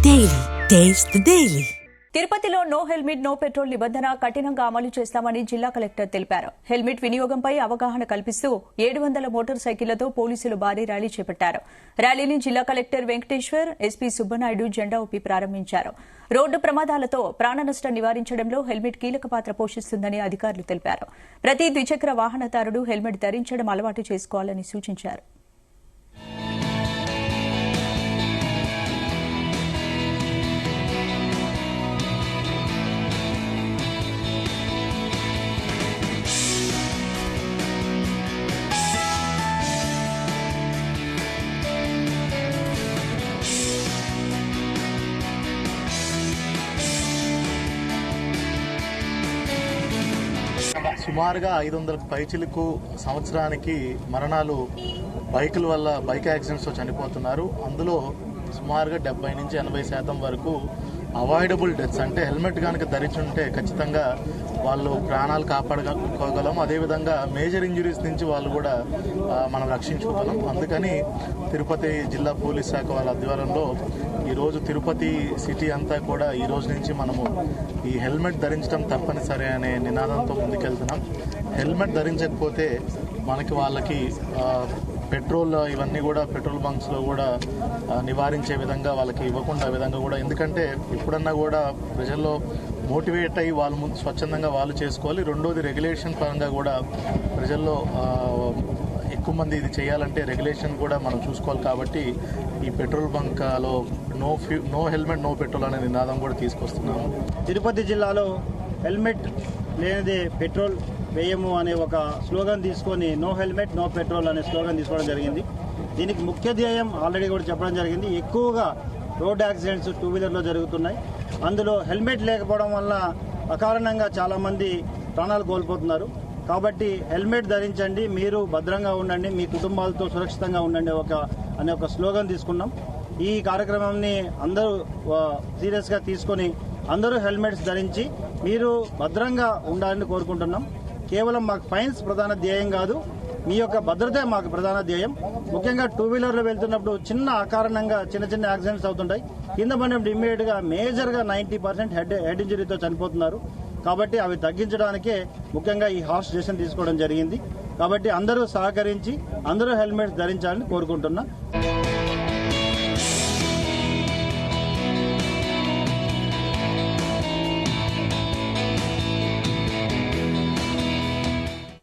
Daily. Taste the Daily. తిరుపతిలో no helmet no petrol నిబంధన కఠినంగా అమలు చేస్తామని జిల్లా కలెక్టర్ తెలిపారు. హెల్మెట్ వినియోగంపై అవగాహన కల్పిస్తూ 700 మోటార్ సైకిళ్లతో పోలీసులు భారీ ర్యాలీ చేపట్టారు. ర్యాలీని జిల్లా కలెక్టర్ వెంకటేశ్వర్, ఎస్పీ సుబ్బనాయుడు జెండా ఊపి ప్రారంభించారు. రోడ్డు ప్రమాదాలతో ప్రాణ నష్టం నివారించడంలో హెల్మెట్ కీలక పాత్ర పోషిస్తుందని అధికారులు తెలిపారు. ప్రతి ద్విచక్ర వాహనదారుడు హెల్మెట్ ధరించడం అలవాటు చేసుకోవాలని సూచించారు. సుమారుగా 500 పైచిలకు సంవత్సరానికి మరణాలు బైకుల వల్ల బైక్ యాక్సిడెంట్స్తో చనిపోతున్నారు. అందులో సుమారుగా 70 నుంచి 80% వరకు అవాయిడబుల్ డెత్స్, అంటే హెల్మెట్ కనుక ధరించుంటే ఖచ్చితంగా వాళ్ళు ప్రాణాలు కాపాడుకోగలం. అదేవిధంగా మేజర్ ఇంజురీస్ నుంచి వాళ్ళు కూడా మనం రక్షించుకోగలం. అందుకని తిరుపతి జిల్లా పోలీస్ శాఖ వాళ్ళ ఆధ్వర్యంలో ఈరోజు తిరుపతి సిటీ అంతా కూడా ఈ రోజు నుంచి మనము ఈ హెల్మెట్ ధరించడం తప్పనిసరి అనే నినాదంతో ముందుకెళ్తున్నాం. హెల్మెట్ ధరించకపోతే వాళ్ళకి పెట్రోల్ ఇవన్నీ కూడా పెట్రోల్ బంక్స్లో కూడా నివారించే విధంగా వాళ్ళకి ఇవ్వకుండా విధంగా కూడా, ఎందుకంటే ఎప్పుడన్నా కూడా ప్రజల్లో మోటివేట్ అయ్యి వాళ్ళు స్వచ్ఛందంగా వాళ్ళు చేసుకోవాలి. రెండోది రెగ్యులేషన్ పరంగా కూడా ప్రజల్లో ఎక్కువ మంది ఇది చేయాలంటే రెగ్యులేషన్ కూడా మనం చూసుకోవాలి. కాబట్టి ఈ పెట్రోల్ బంక్లో నో హెల్మెట్ నో పెట్రోల్ అనే నినాదం కూడా తీసుకొస్తున్నాము. తిరుపతి జిల్లాలో హెల్మెట్ లేనిదే పెట్రోల్ వేయము అనే ఒక స్లోగన్ తీసుకొని నో హెల్మెట్ నో పెట్రోల్ అనే స్లోగన్ తీసుకోవడం జరిగింది. దీనికి ముఖ్య ధ్యేయం ఆల్రెడీ కూడా చెప్పడం జరిగింది. ఎక్కువగా రోడ్ యాక్సిడెంట్స్ 2 వీలర్లో జరుగుతున్నాయి. అందులో హెల్మెట్ లేకపోవడం వల్ల అకారణంగా చాలామంది ప్రాణాలు కోల్పోతున్నారు. కాబట్టి హెల్మెట్ ధరించండి, మీరు భద్రంగా ఉండండి, మీ కుటుంబాలతో సురక్షితంగా ఉండండి అనే ఒక స్లోగన్ తీసుకున్నాం. ఈ కార్యక్రమాన్ని అందరూ సీరియస్గా తీసుకొని అందరూ హెల్మెట్స్ ధరించి మీరు భద్రంగా ఉండాలని కోరుకుంటున్నాం. కేవలం మాకు ఫైన్స్ ప్రధాన ధ్యేయం కాదు, మీ యొక్క భద్రతే మాకు ప్రధాన ధ్యేయం. ముఖ్యంగా 2 వీలర్లో వెళ్తున్నప్పుడు చిన్న అకారణంగా చిన్న యాక్సిడెంట్స్ అవుతుంటాయి. కింద పడినప్పుడు ఇమ్మీడియట్ గా మేజర్గా 90% హెడ్ ఇంజరీతో చనిపోతున్నారు. కాబట్టి అవి తగ్గించడానికే ముఖ్యంగా ఈ హార్ష్ డెసిషన్ తీసుకోవడం జరిగింది. కాబట్టి అందరూ సహకరించి అందరూ హెల్మెట్స్ ధరించాలని కోరుకుంటున్నా.